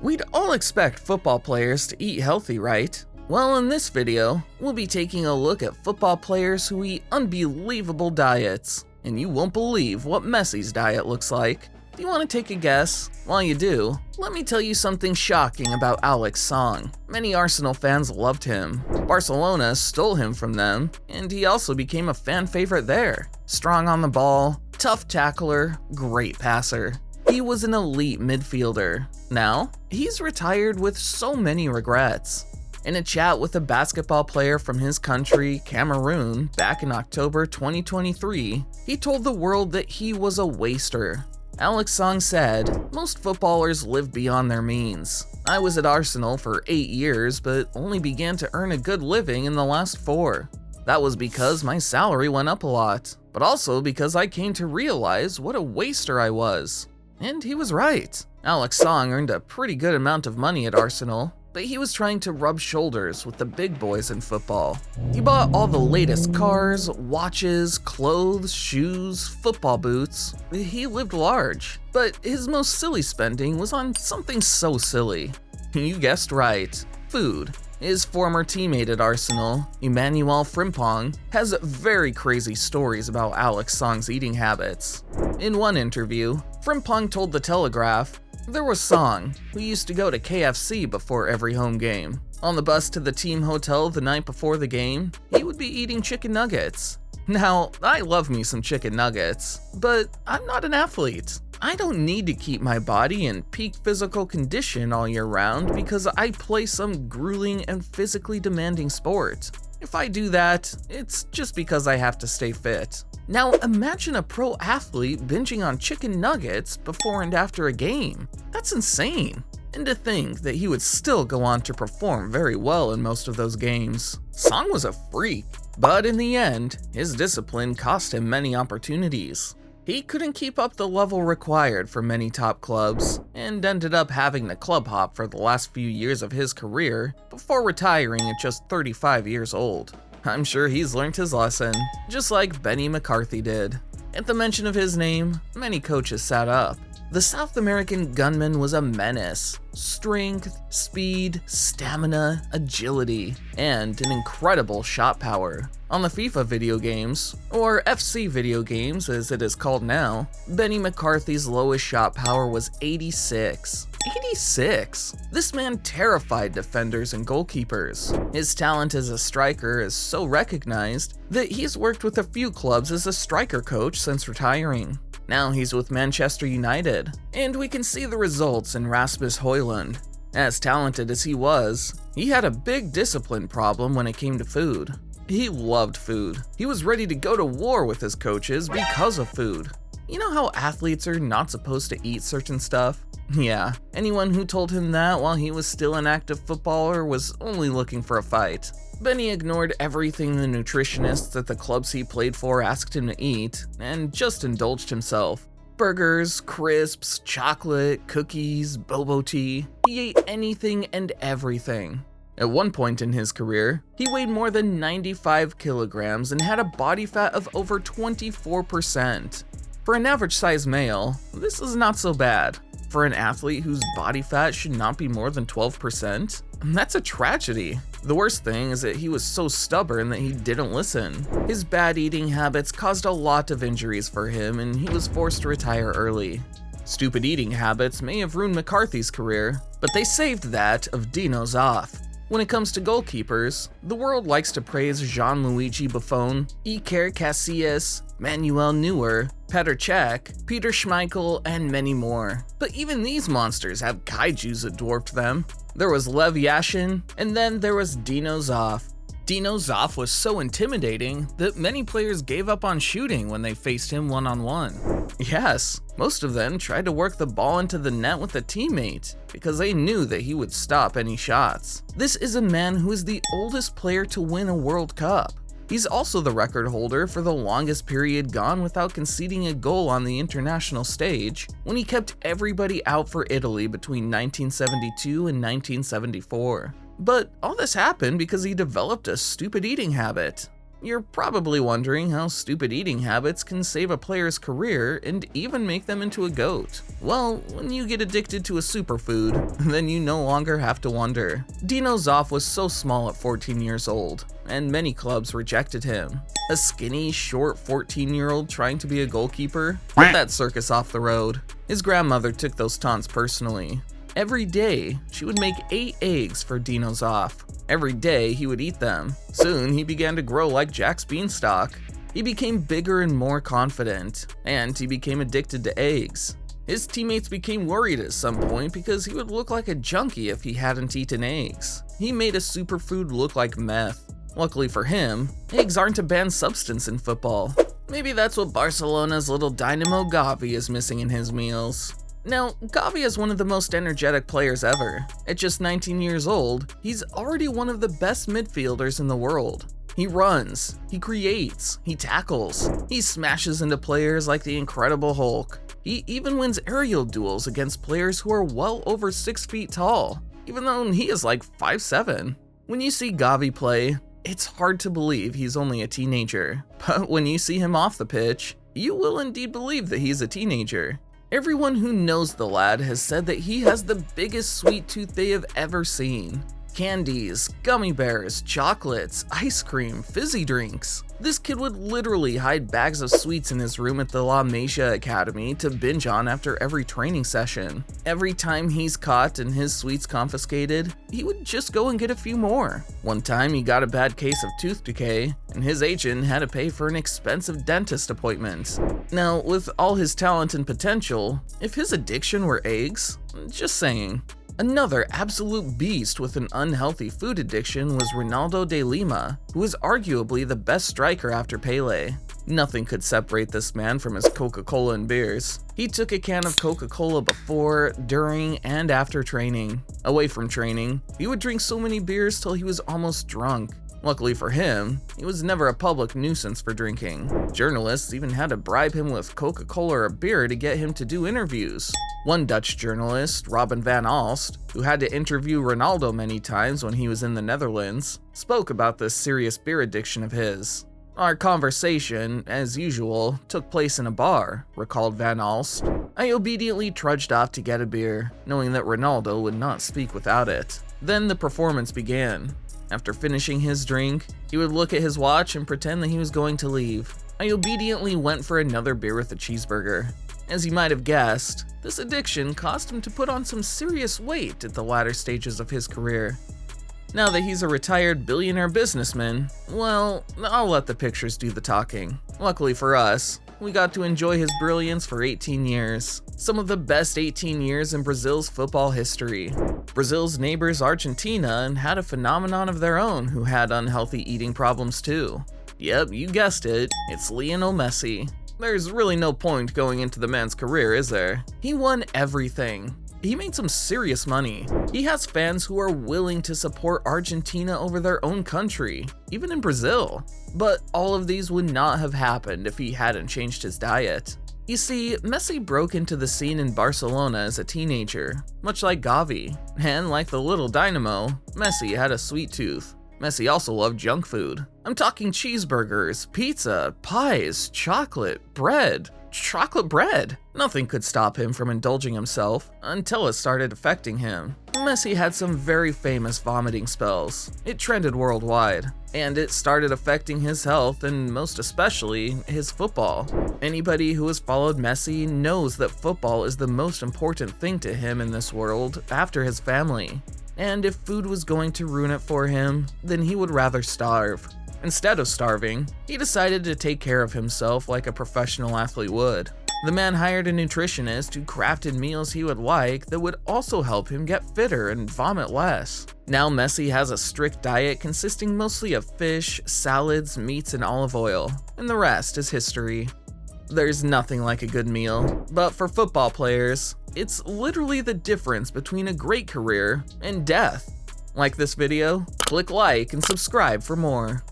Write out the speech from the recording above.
We'd all expect football players to eat healthy, right? Well, in this video, we'll be taking a look at football players who eat unbelievable diets. And you won't believe what Messi's diet looks like. Do you want to take a guess? While you do, let me tell you something shocking about Alex Song. Many Arsenal fans loved him. Barcelona stole him from them, and he also became a fan favorite there. Strong on the ball, tough tackler, great passer. He was an elite midfielder. Now, he's retired with so many regrets. In a chat with a basketball player from his country, Cameroon, back in October 2023, he told the world that he was a waster. Alex Song said, "Most footballers live beyond their means. I was at Arsenal for 8 years, but only began to earn a good living in the last 4. That was because my salary went up a lot, but also because I came to realize what a waster I was." And he was right. Alex Song earned a pretty good amount of money at Arsenal, but he was trying to rub shoulders with the big boys in football. He bought all the latest cars, watches, clothes, shoes, football boots. He lived large, but his most silly spending was on something so silly. You guessed right, food. His former teammate at Arsenal, Emmanuel Frimpong, has very crazy stories about Alex Song's eating habits. In one interview, Frimpong told The Telegraph, "There was Song, who used to go to KFC before every home game. On the bus to the team hotel the night before the game, he would be eating chicken nuggets. Now, I love me some chicken nuggets, but I'm not an athlete. I don't need to keep my body in peak physical condition all year round because I play some grueling and physically demanding sport. If I do that, it's just because I have to stay fit." Now imagine a pro athlete binging on chicken nuggets before and after a game. That's insane. And to think that he would still go on to perform very well in most of those games. Song was a freak, but in the end, his discipline cost him many opportunities. He couldn't keep up the level required for many top clubs, and ended up having to club hop for the last few years of his career before retiring at just 35 years old. I'm sure he's learned his lesson, just like McCarthy did. At the mention of his name, many coaches sat up. The South American gunman was a menace. Strength, speed, stamina, agility, and an incredible shot power. On the FIFA video games, or FC video games as it is called now, McCarthy's lowest shot power was 86. 86! This man terrified defenders and goalkeepers. His talent as a striker is so recognized that he's worked with a few clubs as a striker coach since retiring. Now he's with Manchester United, and we can see the results in Rasmus Højlund. As talented as he was, he had a big discipline problem when it came to food. He loved food. He was ready to go to war with his coaches because of food. You know how athletes are not supposed to eat certain stuff? Yeah, anyone who told him that while he was still an active footballer was only looking for a fight. Benny ignored everything the nutritionists at the clubs he played for asked him to eat, and just indulged himself. Burgers, crisps, chocolate, cookies, boba tea. He ate anything and everything. At one point in his career, he weighed more than 95 kilograms and had a body fat of over 24%. For an average-sized male, this is not so bad. For an athlete whose body fat should not be more than 12%, that's a tragedy. The worst thing is that he was so stubborn that he didn't listen. His bad eating habits caused a lot of injuries for him, and he was forced to retire early. Stupid eating habits may have ruined McCarthy's career, but they saved that of Dino Zoff. When it comes to goalkeepers, the world likes to praise Gianluigi Buffon, Iker Casillas, Manuel Neuer, Petr Cech, Peter Schmeichel, and many more. But even these monsters have kaijus that dwarfed them. There was Lev Yashin, and then there was Dino Zoff. Dino Zoff was so intimidating that many players gave up on shooting when they faced him one-on-one. Yes, most of them tried to work the ball into the net with a teammate because they knew that he would stop any shots. This is a man who is the oldest player to win a World Cup. He's also the record holder for the longest period gone without conceding a goal on the international stage, when he kept everybody out for Italy between 1972 and 1974. But all this happened because he developed a stupid eating habit. You're probably wondering how stupid eating habits can save a player's career and even make them into a GOAT. Well, when you get addicted to a superfood, then you no longer have to wonder. Dino Zoff was so small at 14 years old, and many clubs rejected him. A skinny, short 14-year-old trying to be a goalkeeper? Get that circus off the road. His grandmother took those taunts personally. Every day, she would make 8 eggs for Dino Zoff. Every day, he would eat them. Soon, he began to grow like Jack's beanstalk. He became bigger and more confident, and he became addicted to eggs. His teammates became worried at some point because he would look like a junkie if he hadn't eaten eggs. He made a superfood look like meth. Luckily for him, eggs aren't a banned substance in football. Maybe that's what Barcelona's little dynamo Gavi is missing in his meals. Now, Gavi is one of the most energetic players ever. At just 19 years old, he's already one of the best midfielders in the world. He runs, he creates, he tackles, he smashes into players like the Incredible Hulk. He even wins aerial duels against players who are well over 6 feet tall, even though he is like 5'7". When you see Gavi play, it's hard to believe he's only a teenager. But when you see him off the pitch, you will indeed believe that he's a teenager. Everyone who knows the lad has said that he has the biggest sweet tooth they have ever seen. Candies, gummy bears, chocolates, ice cream, fizzy drinks. This kid would literally hide bags of sweets in his room at the La Masia Academy to binge on after every training session. Every time he's caught and his sweets confiscated, he would just go and get a few more. One time he got a bad case of tooth decay, and his agent had to pay for an expensive dentist appointment. Now, with all his talent and potential, if his addiction were eggs, just saying. Another absolute beast with an unhealthy food addiction was Ronaldo de Lima, who is arguably the best striker after Pele. Nothing could separate this man from his Coca-Cola and beers. He took a can of Coca-Cola before, during, and after training. Away from training, he would drink so many beers till he was almost drunk. Luckily for him, he was never a public nuisance for drinking. Journalists even had to bribe him with Coca-Cola or a beer to get him to do interviews. One Dutch journalist, Robin van Alst, who had to interview Ronaldo many times when he was in the Netherlands, spoke about this serious beer addiction of his. Our conversation, as usual, took place in a bar, recalled Van Alst. I obediently trudged off to get a beer, knowing that Ronaldo would not speak without it. Then the performance began. After finishing his drink, he would look at his watch and pretend that he was going to leave. I obediently went for another beer with a cheeseburger. As you might have guessed, this addiction caused him to put on some serious weight at the latter stages of his career. Now that he's a retired billionaire businessman, well, I'll let the pictures do the talking. Luckily for us, we got to enjoy his brilliance for 18 years. Some of the best 18 years in Brazil's football history. Brazil's neighbors Argentina had a phenomenon of their own who had unhealthy eating problems too. Yep, you guessed it, it's Lionel Messi. There's really no point going into the man's career, is there? He won everything. He made some serious money. He has fans who are willing to support Argentina over their own country, even in Brazil. But all of these would not have happened if he hadn't changed his diet. You see, Messi broke into the scene in Barcelona as a teenager, much like Gavi. And like the little dynamo, Messi had a sweet tooth. Messi also loved junk food. I'm talking cheeseburgers, pizza, pies, chocolate bread. Nothing could stop him from indulging himself until it started affecting him. Messi had some very famous vomiting spells. It trended worldwide, and it started affecting his health and most especially his football. Anybody who has followed Messi knows that football is the most important thing to him in this world after his family. And if food was going to ruin it for him, then he would rather starve. Instead of starving, he decided to take care of himself like a professional athlete would. The man hired a nutritionist who crafted meals he would like that would also help him get fitter and vomit less. Now Messi has a strict diet consisting mostly of fish, salads, meats, and olive oil, and the rest is history. There's nothing like a good meal, but for football players, it's literally the difference between a great career and death. Like this video? Click like and subscribe for more.